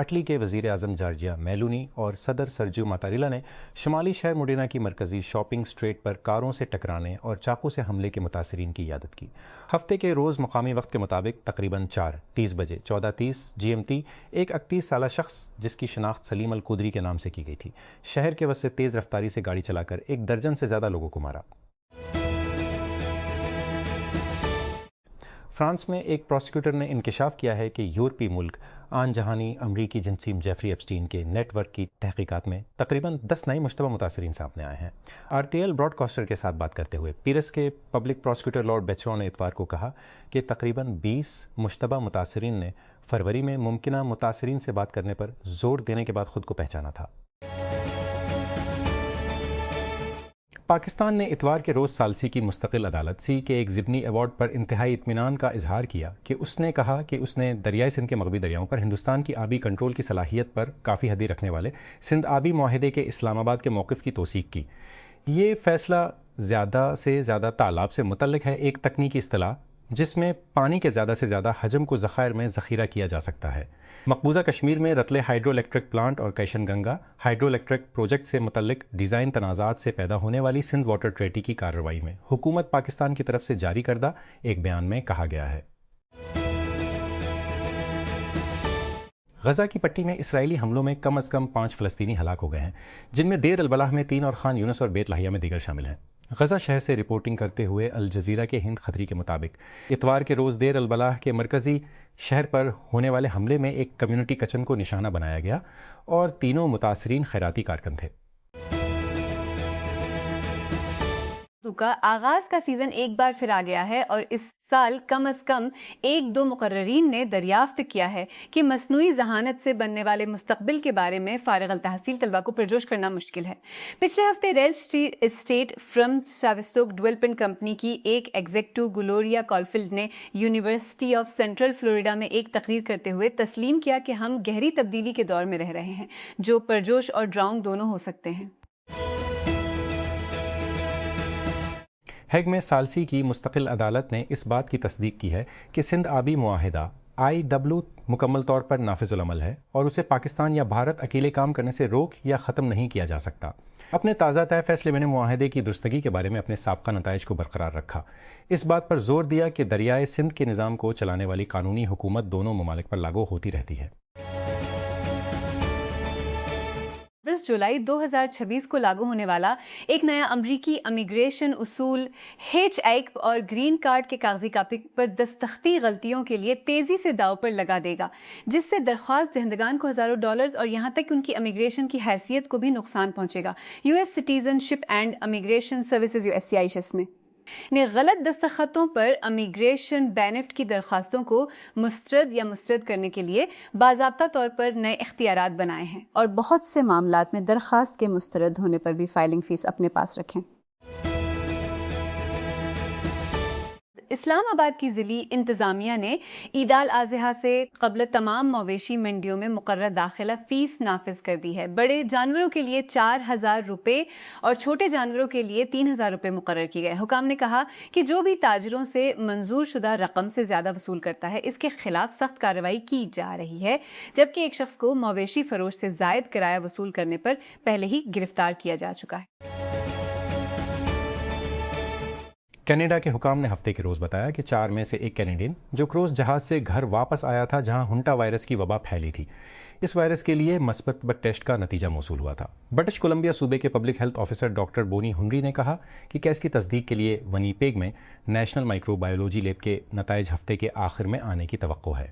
Italy کے وزیر اعظم Georgia میلونی اور صدر سرجیو ماتاریلا نے شمالی شہر موڈینا کی مرکزی شاپنگ اسٹریٹ پر کاروں سے ٹکرانے اور چاقو سے حملے کے متاثرین کی عیادت کی۔ ہفتے کے روز مقامی وقت کے مطابق تقریباً 4:30 بجے 14:30 GMT ایک 38 سالہ شخص جس کی شناخت سلیم القدری کے نام سے کی گئی تھی، شہر کے وسط تیز رفتاری سے گاڑی چلا کر 1 درجن سے زیادہ لوگوں کو مارا۔ فرانس میں ایک پروسیکیوٹر نے انکشاف کیا ہے کہ یورپی ملک آن جہانی امریکی جنسیم جیفری ایپسٹین کے نیٹ ورک کی تحقیقات میں تقریباً 10 نئے مشتبہ متاثرین سامنے آئے ہیں۔ RTL براڈ کاسٹر کے ساتھ بات کرتے ہوئے پیرس کے پبلک پروسیکیوٹر لارڈ بیچرو نے اتوار کو کہا کہ تقریباً 20 مشتبہ متاثرین نے فروری میں ممکنہ متاثرین سے بات کرنے پر زور دینے کے بعد خود کو پہچانا تھا۔ پاکستان نے اتوار کے روز ثالثی کی مستقل عدالت سی کے ایک ضمنی ایوارڈ پر انتہائی اطمینان کا اظہار کیا کہ اس نے کہا کہ اس نے دریائے سندھ کے مغربی دریاؤں پر ہندوستان کی آبی کنٹرول کی صلاحیت پر کافی حدی رکھنے والے سندھ آبی معاہدے کے اسلام آباد کے موقف کی توثیق کی۔ یہ فیصلہ زیادہ سے زیادہ تالاب سے متعلق ہے، ایک تکنیکی اصطلاح جس میں پانی کے زیادہ سے زیادہ حجم کو ذخائر میں ذخیرہ کیا جا سکتا ہے۔ مقبوضہ کشمیر میں رتلے ہائیڈرو الیکٹرک پلانٹ اور کیشن گنگا ہائیڈرو الیکٹرک پروجیکٹ سے متعلق ڈیزائن تنازعات سے پیدا ہونے والی سندھ واٹر ٹریٹی کی کارروائی میں حکومت پاکستان کی طرف سے جاری کردہ ایک بیان میں کہا گیا ہے۔ غزہ کی پٹی میں اسرائیلی حملوں میں کم از کم 5 فلسطینی ہلاک ہو گئے ہیں، جن میں دیر البلاح میں 3 اور خان یونس اور بیت لاہیہ میں دیگر شامل ہیں۔ غزہ شہر سے رپورٹنگ کرتے ہوئے الجزیرہ کے ہند خطری کے مطابق اتوار کے روز دیر البلاح کے مرکزی شہر پر ہونے والے حملے میں ایک کمیونٹی کچن کو نشانہ بنایا گیا اور تینوں متاثرین خیراتی کارکن تھے۔ کا آغاز کا سیزن ایک بار پھر آ گیا ہے اور اس سال کم از کم 1-2 مقررین نے دریافت کیا ہے کہ مصنوعی ذہانت سے بننے والے مستقبل کے بارے میں فارغ التحصیل طلبہ کو پرجوش کرنا مشکل ہے۔ پچھلے ہفتے ریل اسٹیٹ فرم ساوسٹوک ڈویلپمنٹ کمپنی کی ایک ایگزیکٹو گلوریا کالفیلڈ نے یونیورسٹی آف سینٹرل فلوریڈا میں ایک تقریر کرتے ہوئے تسلیم کیا کہ ہم گہری تبدیلی کے دور میں رہ رہے ہیں جو پرجوش اور ڈراؤنگ دونوں ہو سکتے ہیں۔ ہیگ میں ثالثی کی مستقل عدالت نے اس بات کی تصدیق کی ہے کہ سندھ آبی معاہدہ IW مکمل طور پر نافذ العمل ہے اور اسے پاکستان یا بھارت اکیلے کام کرنے سے روک یا ختم نہیں کیا جا سکتا۔ اپنے تازہ طے فیصلے میں نے معاہدے کی درستگی کے بارے میں اپنے سابقہ نتائج کو برقرار رکھا، اس بات پر زور دیا کہ دریائے سندھ کے نظام کو چلانے والی قانونی حکومت دونوں ممالک پر لاگو ہوتی رہتی ہے۔ 10 جولائی 2026 کو لاگو ہونے والا ایک نیا امریکی امیگریشن اصول H-1 اور گرین کارڈ کے کاغذی کاپی پر دستخطی غلطیوں کے لیے تیزی سے داؤ پر لگا دے گا، جس سے درخواست دہندگان کو ہزاروں ڈالرز اور یہاں تک ان کی امیگریشن کی حیثیت کو بھی نقصان پہنچے گا۔ US citizen ship and immigration services USCIS نے غلط دستخطوں پر امیگریشن بینفٹ کی درخواستوں کو مسترد کرنے کے لیے باضابطہ طور پر نئے اختیارات بنائے ہیں اور بہت سے معاملات میں درخواست کے مسترد ہونے پر بھی فائلنگ فیس اپنے پاس رکھیں۔ اسلام آباد کی ضلعی انتظامیہ نے عید الاضحیٰ سے قبل تمام مویشی منڈیوں میں مقررہ داخلہ فیس نافذ کر دی ہے۔ بڑے جانوروں کے لیے 4,000 روپے اور چھوٹے جانوروں کے لیے 3,000 روپے مقرر کیے گئے۔ حکام نے کہا کہ جو بھی تاجروں سے منظور شدہ رقم سے زیادہ وصول کرتا ہے اس کے خلاف سخت کارروائی کی جا رہی ہے، جبکہ ایک شخص کو مویشی فروش سے زائد کرایہ وصول کرنے پر پہلے ہی گرفتار کیا جا چکا ہے۔ کینیڈا کے حکام نے ہفتے کے روز بتایا کہ 4 میں سے ایک کینیڈین جو کروز جہاز سے گھر واپس آیا تھا جہاں ہنٹا وائرس کی وبا پھیلی تھی، اس وائرس کے لیے مثبت ٹیسٹ کا نتیجہ موصول ہوا تھا۔ برٹش کولمبیا صوبے کے public health officer doctor Bonnie Henry نے کہا کہ کیس کی تصدیق کے لیے ونیپیگ میں نیشنل مائکرو بایولوجی لیب کے نتائج ہفتے کے آخر میں آنے کی توقع ہے۔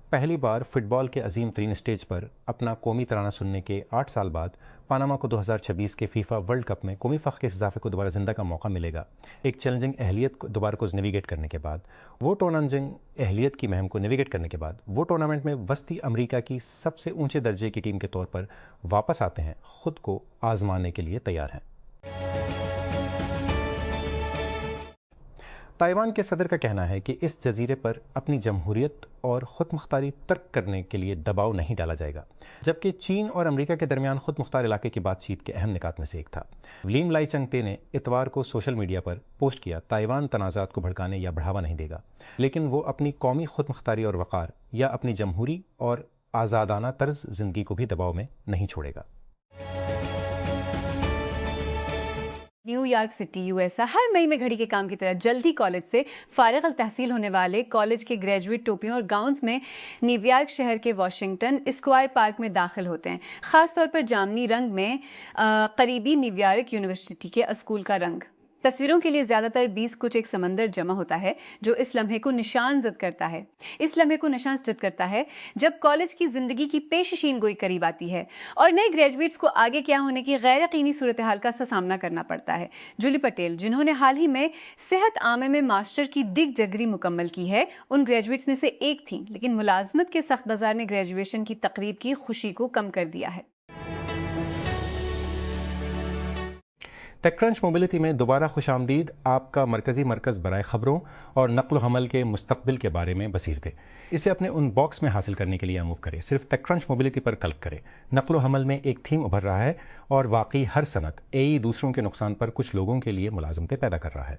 پہلی بار فٹ بال کے عظیم ترین اسٹیج پر اپنا قومی ترانہ سننے کے 8 سال بعد پاناما کو 2026 کے فیفا ورلڈ کپ میں قومی فخر کے اس اضافے کو دوبارہ زندہ کا موقع ملے گا۔ ایک چیلنجنگ اہلیت کو دوبارہ کو نیویگیٹ کرنے کے بعد وہ ٹورنامنٹ میں وسطی امریکہ کی سب سے اونچے درجے کی ٹیم کے طور پر واپس آتے ہیں، خود کو آزمانے کے لیے تیار ہیں۔ تائیوان کے صدر کا کہنا ہے کہ اس جزیرے پر اپنی جمہوریت اور خود مختاری ترک کرنے کے لیے دباؤ نہیں ڈالا جائے گا، جبکہ چین اور امریکہ کے درمیان خود مختار علاقے کی بات چیت کے اہم نکات میں سے ایک تھا۔ ولیم لائی چنگ تے نے اتوار کو سوشل میڈیا پر پوسٹ کیا، تائیوان تنازعات کو بھڑکانے یا بڑھاوا نہیں دے گا، لیکن وہ اپنی قومی خود مختاری اور وقار یا اپنی جمہوری اور آزادانہ طرز زندگی کو بھی دباؤ میں نہیں چھوڑے گا۔ نیو یارک سٹی USA ہر مئی میں گھڑی کے کام کی طرح جلد ہی کالج سے فارغ التحصیل ہونے والے کالج کے گریجویٹ ٹوپیوں اور گاؤنز میں نیو یارک شہر کے واشنگٹن اسکوائر پارک میں داخل ہوتے ہیں، خاص طور پر جامنی رنگ میں قریبی نیو یارک یونیورسٹی کے اسکول کا رنگ۔ تصویروں کے لیے زیادہ تر 20 کچھ ایک سمندر جمع ہوتا ہے جو اس لمحے کو نشان زد کرتا ہے جب کالج کی زندگی کی پیشین گوئی قریب آتی ہے اور نئے گریجویٹس کو آگے کیا ہونے کی غیر یقینی صورتحال کا سامنا کرنا پڑتا ہے۔ جولی پٹیل، جنہوں نے حال ہی میں صحت عامہ میں ماسٹر کی ڈگری مکمل کی ہے، ان گریجویٹس میں سے ایک تھیں، لیکن ملازمت کے سخت بازار نے گریجویشن کی تقریب کی خوشی کو کم کر دیا ہے۔ ٹیک کرنچ موبلٹی میں دوبارہ خوش آمدید، آپ کا مرکزی مرکز برائے خبروں اور نقل و حمل کے مستقبل کے بارے میں بصیر تھے۔ اسے اپنے ان باکس میں حاصل کرنے کے لیے موو کریں، صرف ٹیک کرنچ موبلٹی پر کلک کریں۔ نقل و حمل میں ایک تھیم ابھر رہا ہے اور واقعی ہر صنعت دوسروں کے نقصان پر کچھ لوگوں کے لیے ملازمتیں پیدا کر رہا ہے۔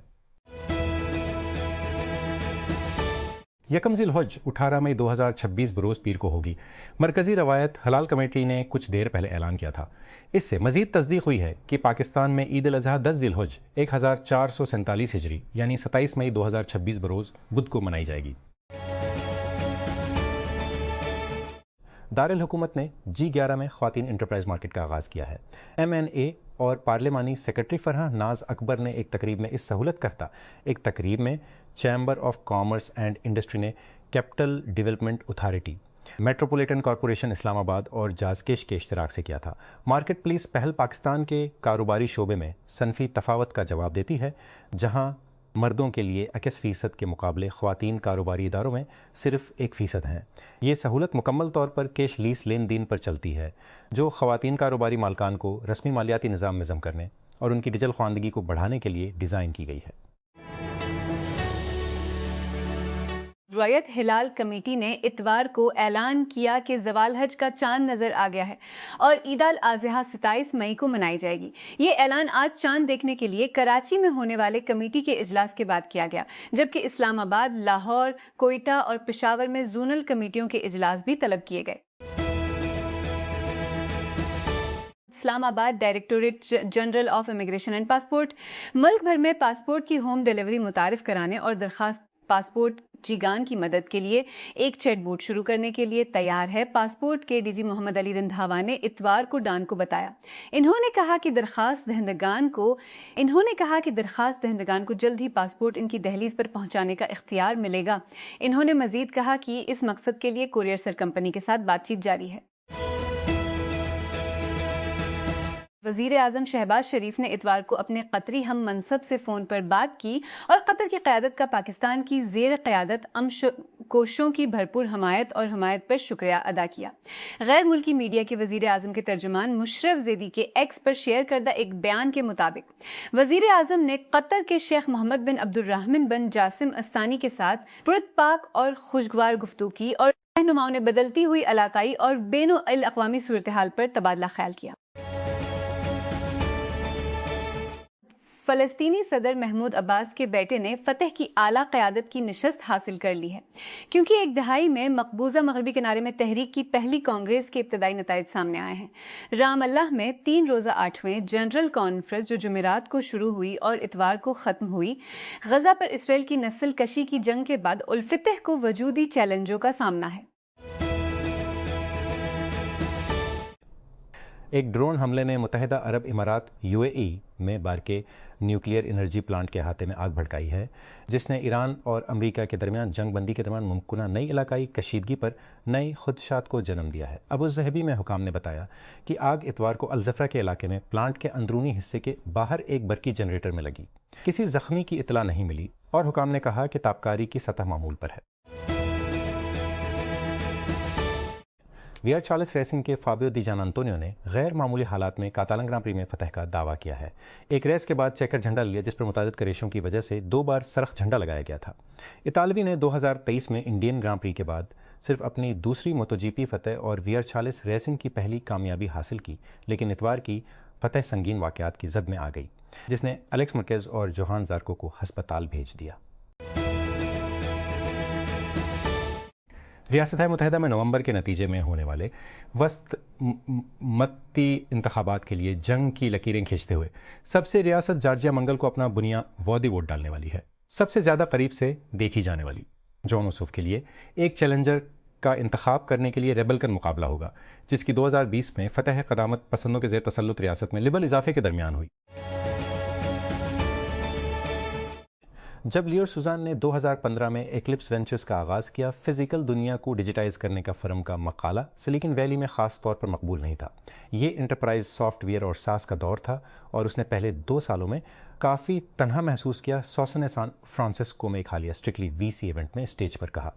یکم ذی الحج 18 مئی 2026 بروز پیر کو ہوگی۔ مرکزی روایت حلال کمیٹی نے کچھ دیر پہلے اعلان کیا تھا۔ اس سے مزید تصدیق ہوئی ہے کہ پاکستان میں عید الاضحیٰ 10 ذی الحج 1447 ہجری یعنی 27 مئی 2026 بروز بدھ کو منائی جائے گی۔ دارالحکومت نے G11 میں خواتین انٹرپرائز مارکیٹ کا آغاز کیا ہے۔ MNA اور پارلیمانی سیکرٹری فرحہ ناز اکبر نے ایک تقریب میں اس سہولت کرتا ایک تقریب میں chamber of commerce and industry نے capital development authority, metropolitan corporation Islamabad اور جازکیش کے اشتراک سے کیا تھا۔ مارکیٹ پلیس پہل پاکستان کے کاروباری شعبے میں صنفی تفاوت کا جواب دیتی ہے، جہاں مردوں کے لیے 21% کے مقابلے خواتین کاروباری اداروں میں صرف 1% ہیں۔ یہ سہولت مکمل طور پر کیش لیس لین دین پر چلتی ہے، جو خواتین کاروباری مالکان کو رسمی مالیاتی نظام میں ضم کرنے اور ان کی ڈیجیٹل خواندگی کو بڑھانے کے لیے ڈیزائن کی گئی ہے۔ روایت ہلال کمیٹی نے اتوار کو اعلان کیا کہ زوال حج کا چاند نظر آ گیا ہے اور عید الاضحیٰ 27 مئی کو منائی جائے گی۔ یہ اعلان آج چاند دیکھنے کے لیے کراچی میں ہونے والے کمیٹی کے اجلاس کے بعد کیا گیا، جبکہ اسلام آباد، لاہور، کوئٹہ اور پشاور میں زونل کمیٹیوں کے اجلاس بھی طلب کیے گئے۔ Islamabad directorate general of immigration and passport ملک بھر میں پاسپورٹ کی ہوم ڈیلیوری متعارف کرانے اور درخواست پاسپورٹ جیگان کی مدد کے لیے ایک چیٹ بوٹ شروع کرنے کے لیے تیار ہے۔ پاسپورٹ کے DG محمد علی رندھاوا نے اتوار کو ڈان کو بتایا، انہوں نے کہا کہ درخواست دہندگان کو جلد ہی پاسپورٹ ان کی دہلیز پر پہنچانے کا اختیار ملے گا۔ انہوں نے مزید کہا کہ اس مقصد کے لیے کوریئر سر کمپنی کے ساتھ بات چیت جاری ہے۔ وزیر اعظم شہباز شریف نے اتوار کو اپنے قطری ہم منصب سے فون پر بات کی اور قطر کی قیادت کا پاکستان کی زیر قیادت کوششوں کی بھرپور حمایت پر شکریہ ادا کیا۔ غیر ملکی میڈیا کے وزیر اعظم کے ترجمان مشرف زیدی کے ایکس پر شیئر کردہ ایک بیان کے مطابق وزیر اعظم نے قطر کے شیخ محمد بن عبد الرحمن بن جاسم استانی کے ساتھ پرتپاک اور خوشگوار گفتگو کی اور رہنماؤں نے بدلتی ہوئی علاقائی اور بین الاقوامی صورتحال پر تبادلہ خیال کیا۔ فلسطینی صدر محمود عباس کے بیٹے نے فتح کی اعلیٰ قیادت کی نشست حاصل کر لی ہے، کیونکہ ایک دہائی میں مقبوضہ مغربی کنارے میں تحریک کی پہلی کانگریس کے ابتدائی نتائج سامنے آئے ہیں۔ رام اللہ میں 3 روزہ 8ویں جنرل کانفرنس جو جمعرات کو شروع ہوئی اور اتوار کو ختم ہوئی، غزہ پر اسرائیل کی نسل کشی کی جنگ کے بعد الفتح کو وجودی چیلنجوں کا سامنا ہے۔ ایک ڈرون حملے نے متحدہ عرب امارات UAE میں بارکے نیوکلیئر انرجی پلانٹ کے احاطے میں آگ بھڑکائی ہے، جس نے ایران اور امریکہ کے درمیان جنگ بندی کے دوران ممکنہ نئی علاقائی کشیدگی پر نئی خدشات کو جنم دیا ہے۔ ابوظہبی میں حکام نے بتایا کہ آگ اتوار کو الزفرہ کے علاقے میں پلانٹ کے اندرونی حصے کے باہر ایک برقی جنریٹر میں لگی۔ کسی زخمی کی اطلاع نہیں ملی اور حکام نے کہا کہ تابکاری کی سطح معمول پر ہے۔ وی آر چارلس ریسنگ کے فابیو دی جان انطونیو نے غیر معمولی حالات میں کاتالن گراں پری میں فتح کا دعویٰ کیا ہے۔ ایک ریس کے بعد چیکر جھنڈا لیا جس پر متعدد کریشوں کی وجہ سے 2 بار سرخ جھنڈا لگایا گیا تھا۔ اطالوی نے 2023 میں انڈین گراں پری کے بعد صرف اپنی دوسری موٹو جی پی فتح اور وی آر چارلس ریسنگ کی پہلی کامیابی حاصل کی، لیکن اتوار کی فتح سنگین واقعات کی زد میں آ گئی جس نے الیکس مرکز اور جوہان زارکو کو ہسپتال بھیج دیا۔ ریاستہائے متحدہ میں نومبر کے نتیجے میں ہونے والے وسط متی انتخابات کے لیے جنگ کی لکیریں کھینچتے ہوئے سب سے ریاست جارجیا منگل کو اپنا بنیادی ووٹ ڈالنے والی ہے۔ سب سے زیادہ قریب سے دیکھی جانے والی جان اوسوف کے لیے ایک چیلنجر کا انتخاب کرنے کے لیے ریبلکن مقابلہ ہوگا، جس کی 2020 میں فتح قدامت پسندوں کے زیر تسلط ریاست میں لبرل اضافے کے درمیان ہوئی۔ جب لیو سوزان نے 2015 میں ایکلپس وینچرز کا آغاز کیا، فزیکل دنیا کو ڈیجیٹائز کرنے کا فرم کا مقالہ سلیکن ویلی میں خاص طور پر مقبول نہیں تھا۔ یہ انٹرپرائز سافٹ ویئر اور ساس کا دور تھا اور اس نے پہلے 2 سالوں میں کافی تنہا محسوس کیا، سوسن نے سان فرانسسکو میں ایک حالیہ اسٹرکٹلی وی سی ایونٹ میں اسٹیج پر کہا۔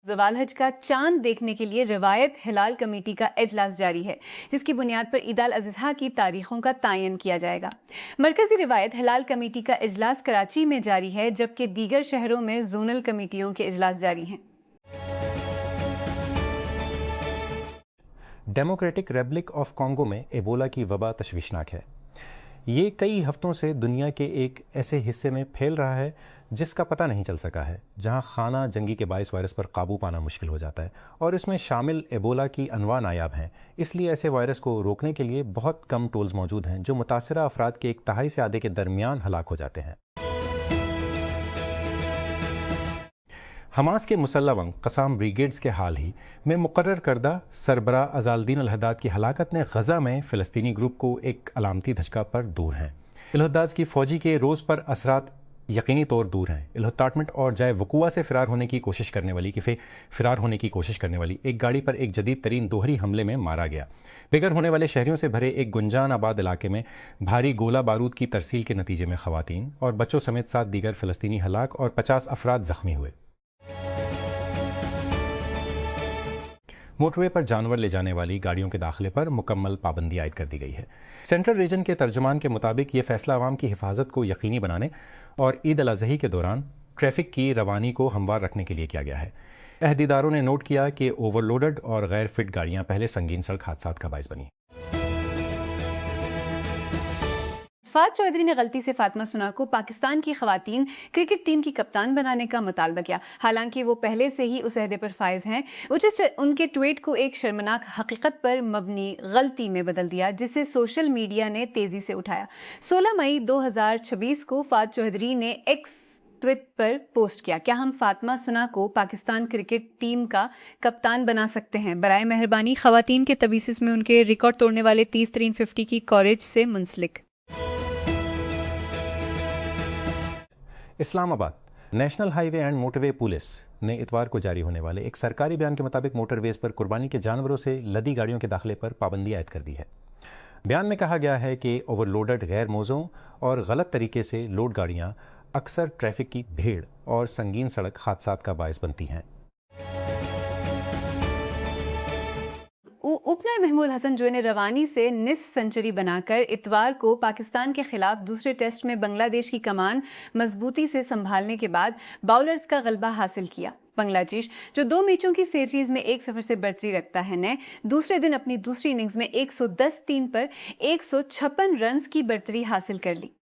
زوال حج کا چاند دیکھنے کے لیے روایت ہلال کمیٹی کا اجلاس جاری ہے، جس کی بنیاد پر عید الاضحیٰ کی تاریخوں کا تعین کیا جائے گا۔ مرکزی روایت ہلال کمیٹی کا اجلاس کراچی میں جاری ہے، جبکہ دیگر شہروں میں زونل کمیٹیوں کے اجلاس جاری ہیں۔ ڈیموکریٹک ریپبلک آف کانگو میں ایبولا کی وبا تشویشناک ہے۔ یہ کئی ہفتوں سے دنیا کے ایک ایسے حصے میں پھیل رہا ہے جس کا پتہ نہیں چل سکا ہے، جہاں خانہ جنگی کے باعث وائرس پر قابو پانا مشکل ہو جاتا ہے، اور اس میں شامل ایبولا کی انواع نایاب ہیں۔ اس لیے ایسے وائرس کو روکنے کے لیے بہت کم ٹولز موجود ہیں جو متاثرہ افراد کے 1/3 سے آدھے کے درمیان ہلاک ہو جاتے ہیں۔ حماس کے مسلح ونگ قسام بریگیڈز کے حال ہی میں مقرر کردہ سربراہ عزالدین الحداد کی ہلاکت نے غزہ میں فلسطینی گروپ کو ایک علامتی دھچکا پر دور ہیں۔ الحداد کی فوجی کے روز پر اثرات یقینی طور دور ہیں۔ الحطاٹمنٹ اور جائے وقوع سے فرار ہونے کی کوشش کرنے والی ایک گاڑی پر ایک جدید ترین دوہری حملے میں مارا گیا۔ بغیر ہونے والے شہریوں سے بھرے ایک گنجان آباد علاقے میں بھاری گولہ بارود کی ترسیل کے نتیجے میں خواتین اور بچوں سمیت 7 دیگر فلسطینی ہلاک اور 50 افراد زخمی ہوئے۔ موٹر وے پر جانور لے جانے والی گاڑیوں کے داخلے پر مکمل پابندی عائد کر دی گئی ہے۔ سینٹرل ریجن کے ترجمان کے مطابق یہ فیصلہ عوام کی حفاظت کو یقینی بنانے اور عید الاضحی کے دوران ٹریفک کی روانی کو ہموار رکھنے کے لیے کیا گیا ہے۔ عہدیداروں نے نوٹ کیا کہ اوور لوڈڈ اور غیر فٹ گاڑیاں پہلے سنگین سڑک حادثات کا باعث بنی۔ فات چودھری نے غلطی سے فاطمہ سنا کو پاکستان کی خواتین کرکٹ ٹیم کی کپتان بنانے کا مطالبہ کیا، حالانکہ وہ پہلے سے ہی اس عہدے پر فائز ہیں۔ ان کے ٹویٹ کو ایک شرمناک حقیقت پر مبنی غلطی میں بدل دیا، جسے سوشل میڈیا نے تیزی سے اٹھایا۔ 16 مئی 2026 کو فات چودھری نے ایکس ٹویٹ پر پوسٹ کیا، کیا ہم فاطمہ سنا کو پاکستان کرکٹ ٹیم کا کپتان بنا سکتے ہیں؟ برائے مہربانی خواتین کے تبیسس میں ان کے ریکارڈ توڑنے والے 30 50 کی کوریج سے منسلک۔ اسلام آباد national high way and motor way police نے اتوار کو جاری ہونے والے ایک سرکاری بیان کے مطابق موٹر ویز پر قربانی کے جانوروں سے لدی گاڑیوں کے داخلے پر پابندی عائد کر دی ہے۔ بیان میں کہا گیا ہے کہ اوور لوڈڈ غیر موزوں اور غلط طریقے سے لوڈ گاڑیاں اکثر ٹریفک کی بھیڑ اور سنگین سڑک حادثات کا باعث بنتی ہیں۔ اوپنر محمود حسن جو نے روانی سے نصف سنچری بنا کر اتوار کو پاکستان کے خلاف دوسرے ٹیسٹ میں بنگلہ دیش کی کمان مضبوطی سے سنبھالنے کے بعد باؤلرز کا غلبہ حاصل کیا۔ بنگلہ دیش جو 2 میچوں کی سیریز میں 1-0 سے برتری رکھتا ہے، نے دوسرے دن اپنی دوسری اننگز میں 110 3 پر 156 رنز کی برتری حاصل کر لی۔